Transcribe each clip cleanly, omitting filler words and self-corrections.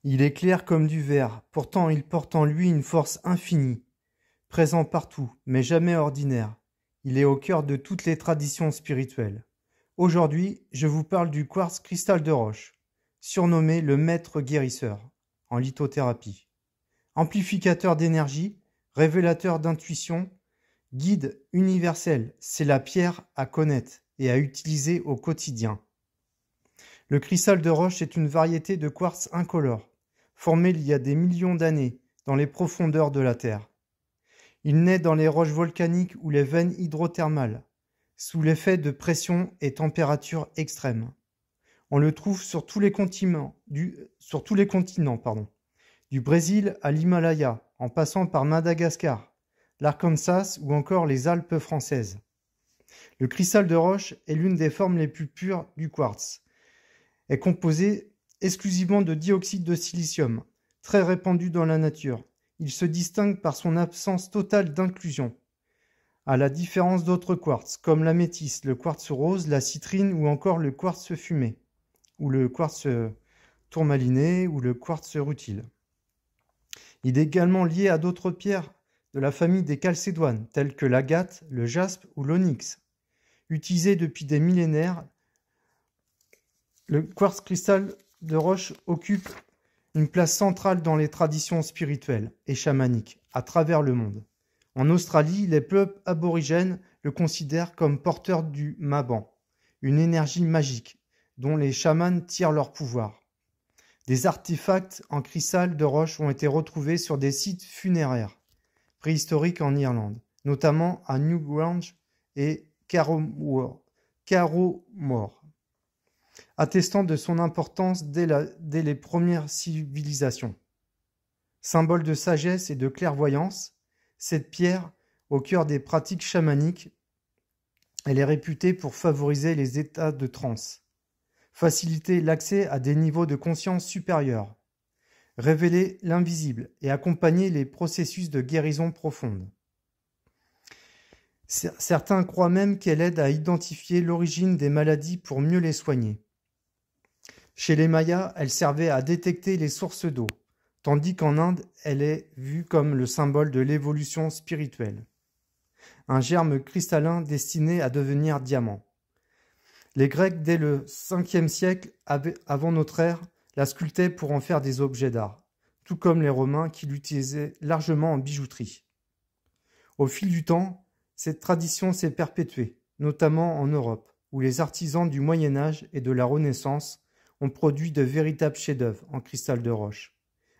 Il est clair comme du verre, pourtant il porte en lui une force infinie, présent partout, mais jamais ordinaire. Il est au cœur de toutes les traditions spirituelles. Aujourd'hui, je vous parle du quartz cristal de roche, surnommé le maître guérisseur, en lithothérapie. Amplificateur d'énergie, révélateur d'intuition, guide universel, c'est la pierre à connaître et à utiliser au quotidien. Le cristal de roche est une variété de quartz incolore, formé il y a des millions d'années dans les profondeurs de la Terre. Il naît dans les roches volcaniques ou les veines hydrothermales, sous l'effet de pression et température extrêmes. On le trouve sur tous les continents, du Brésil à l'Himalaya, en passant par Madagascar, l'Arkansas ou encore les Alpes françaises. Le cristal de roche est l'une des formes les plus pures du quartz. Est composé exclusivement de dioxyde de silicium, très répandu dans la nature. Il se distingue par son absence totale d'inclusion, à la différence d'autres quartz, comme l'améthyste, le quartz rose, la citrine ou encore le quartz fumé, ou le quartz tourmaliné ou le quartz rutile. Il est également lié à d'autres pierres de la famille des chalcédoines, telles que l'agate, le jaspe ou l'onyx. Utilisé depuis des millénaires, le quartz cristal de roche occupe une place centrale dans les traditions spirituelles et chamaniques à travers le monde. En Australie, les peuples aborigènes le considèrent comme porteur du Maban, une énergie magique dont les chamans tirent leur pouvoir. Des artefacts en cristal de roche ont été retrouvés sur des sites funéraires préhistoriques en Irlande, notamment à Newgrange et Carrowmore, attestant de son importance dès les premières civilisations. Symbole de sagesse et de clairvoyance, cette pierre, au cœur des pratiques chamaniques, elle est réputée pour favoriser les états de transe, faciliter l'accès à des niveaux de conscience supérieurs, révéler l'invisible et accompagner les processus de guérison profonde. Certains croient même qu'elle aide à identifier l'origine des maladies pour mieux les soigner. Chez les Mayas, elle servait à détecter les sources d'eau, tandis qu'en Inde, elle est vue comme le symbole de l'évolution spirituelle. Un germe cristallin destiné à devenir diamant. Les Grecs, dès le 5e siècle avant notre ère, la sculptaient pour en faire des objets d'art, tout comme les Romains qui l'utilisaient largement en bijouterie. Au fil du temps, cette tradition s'est perpétuée, notamment en Europe, où les artisans du Moyen Âge et de la Renaissance ont produit de véritables chefs-d'œuvre en cristal de roche.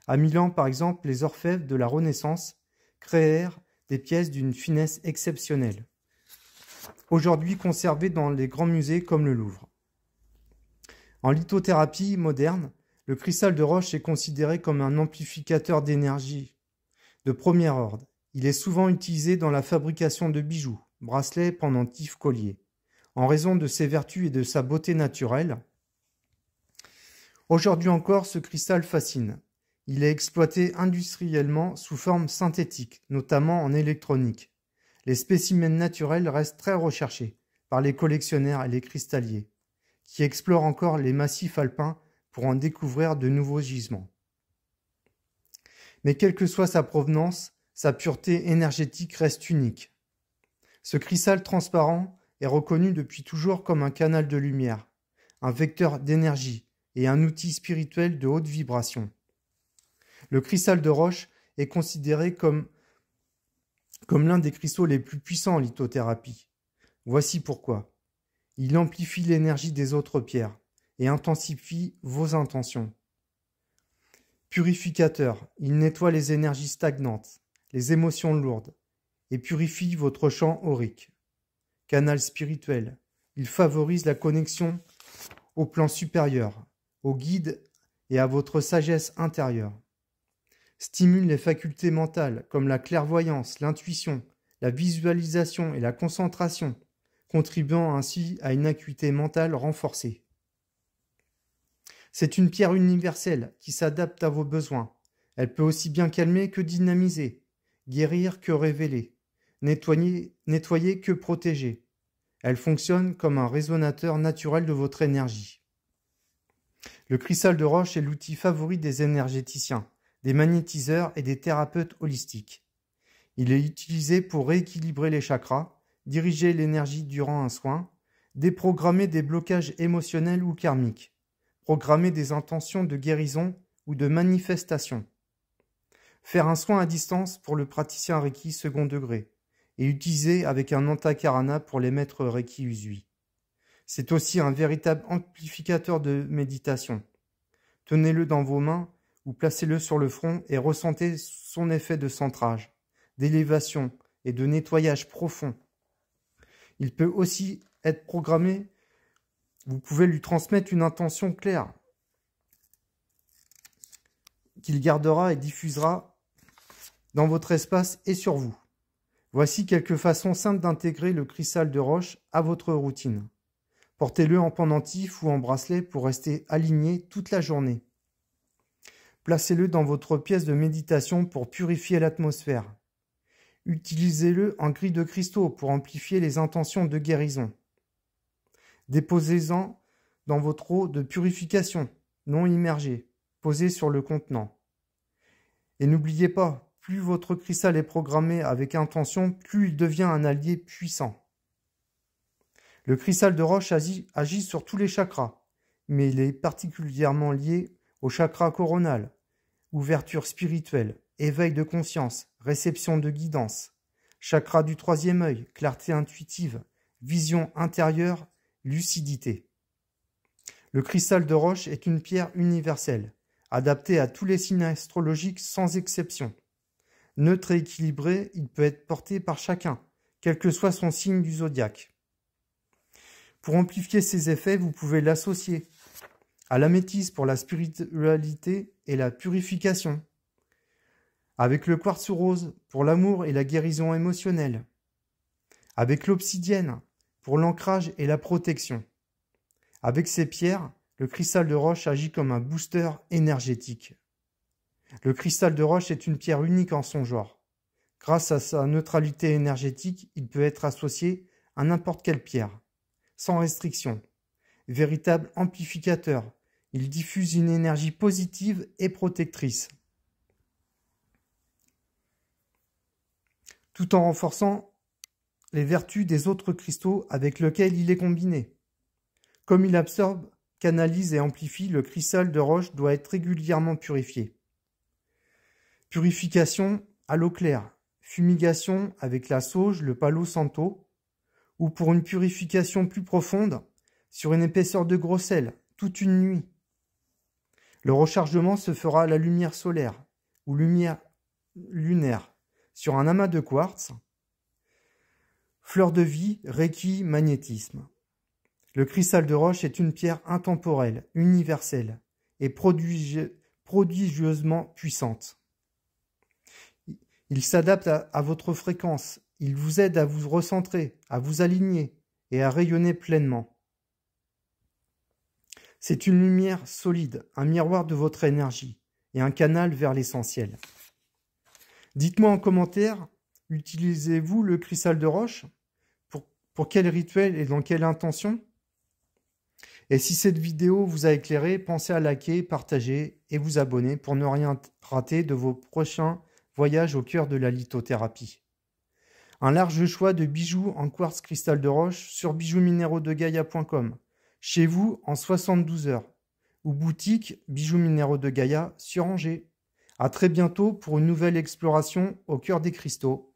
À Milan, par exemple, les orfèvres de la Renaissance créèrent des pièces d'une finesse exceptionnelle, aujourd'hui conservées dans les grands musées comme le Louvre. En lithothérapie moderne, le cristal de roche est considéré comme un amplificateur d'énergie de premier ordre. Il est souvent utilisé dans la fabrication de bijoux, bracelets, pendentifs, colliers. En raison de ses vertus et de sa beauté naturelle, aujourd'hui encore, ce cristal fascine. Il est exploité industriellement sous forme synthétique, notamment en électronique. Les spécimens naturels restent très recherchés par les collectionneurs et les cristalliers, qui explorent encore les massifs alpins pour en découvrir de nouveaux gisements. Mais quelle que soit sa provenance, sa pureté énergétique reste unique. Ce cristal transparent est reconnu depuis toujours comme un canal de lumière, un vecteur d'énergie et un outil spirituel de haute vibration. Le cristal de roche est considéré comme l'un des cristaux les plus puissants en lithothérapie. Voici pourquoi. Il amplifie l'énergie des autres pierres et intensifie vos intentions. Purificateur, il nettoie les énergies stagnantes, les émotions lourdes et purifie votre champ aurique. Canal spirituel, il favorise la connexion au plan supérieur, au guide et à votre sagesse intérieure. Stimule les facultés mentales comme la clairvoyance, l'intuition, la visualisation et la concentration, contribuant ainsi à une acuité mentale renforcée. C'est une pierre universelle qui s'adapte à vos besoins. Elle peut aussi bien calmer que dynamiser, guérir que révéler, nettoyer que protéger. Elle fonctionne comme un résonateur naturel de votre énergie. Le cristal de roche est l'outil favori des énergéticiens, des magnétiseurs et des thérapeutes holistiques. Il est utilisé pour rééquilibrer les chakras, diriger l'énergie durant un soin, déprogrammer des blocages émotionnels ou karmiques, programmer des intentions de guérison ou de manifestation, faire un soin à distance pour le praticien Reiki second degré et utiliser avec un antakarana pour les maîtres Reiki Usui. C'est aussi un véritable amplificateur de méditation. Tenez-le dans vos mains ou placez-le sur le front et ressentez son effet de centrage, d'élévation et de nettoyage profond. Il peut aussi être programmé. Vous pouvez lui transmettre une intention claire qu'il gardera et diffusera dans votre espace et sur vous. Voici quelques façons simples d'intégrer le cristal de roche à votre routine. Portez-le en pendentif ou en bracelet pour rester aligné toute la journée. Placez-le dans votre pièce de méditation pour purifier l'atmosphère. Utilisez-le en grille de cristaux pour amplifier les intentions de guérison. Déposez-en dans votre eau de purification, non immergée, posée sur le contenant. Et n'oubliez pas, plus votre cristal est programmé avec intention, plus il devient un allié puissant. Le cristal de roche agit sur tous les chakras, mais il est particulièrement lié au chakra coronal, ouverture spirituelle, éveil de conscience, réception de guidance, chakra du troisième œil, clarté intuitive, vision intérieure, lucidité. Le cristal de roche est une pierre universelle, adaptée à tous les signes astrologiques sans exception. Neutre et équilibré, il peut être porté par chacun, quel que soit son signe du zodiaque. Pour amplifier ses effets, vous pouvez l'associer à l'améthyste pour la spiritualité et la purification, avec le quartz rose pour l'amour et la guérison émotionnelle, avec l'obsidienne pour l'ancrage et la protection. Avec ces pierres, le cristal de roche agit comme un booster énergétique. Le cristal de roche est une pierre unique en son genre. Grâce à sa neutralité énergétique, il peut être associé à n'importe quelle pierre, sans restriction. Véritable amplificateur, il diffuse une énergie positive et protectrice, tout en renforçant les vertus des autres cristaux avec lesquels il est combiné. Comme il absorbe, canalise et amplifie, le cristal de roche doit être régulièrement purifié. Purification à l'eau claire, fumigation avec la sauge, le palo santo, ou pour une purification plus profonde, sur une épaisseur de gros sel, toute une nuit. Le rechargement se fera à la lumière solaire ou lumière lunaire, sur un amas de quartz, fleur de vie, reiki, magnétisme. Le cristal de roche est une pierre intemporelle, universelle et prodigieusement puissante. Il s'adapte à votre fréquence, il vous aide à vous recentrer, à vous aligner et à rayonner pleinement. C'est une lumière solide, un miroir de votre énergie et un canal vers l'essentiel. Dites-moi en commentaire, utilisez-vous le cristal de roche? Pour quel rituel et dans quelle intention? Et si cette vidéo vous a éclairé, pensez à liker, partager et vous abonner pour ne rien rater de vos prochains voyages au cœur de la lithothérapie. Un large choix de bijoux en quartz cristal de roche sur bijoux-minéraux-de-gaïa.com, chez vous en 72 heures, ou boutique Bijoux Minéraux de Gaïa sur Angers. À très bientôt pour une nouvelle exploration au cœur des cristaux.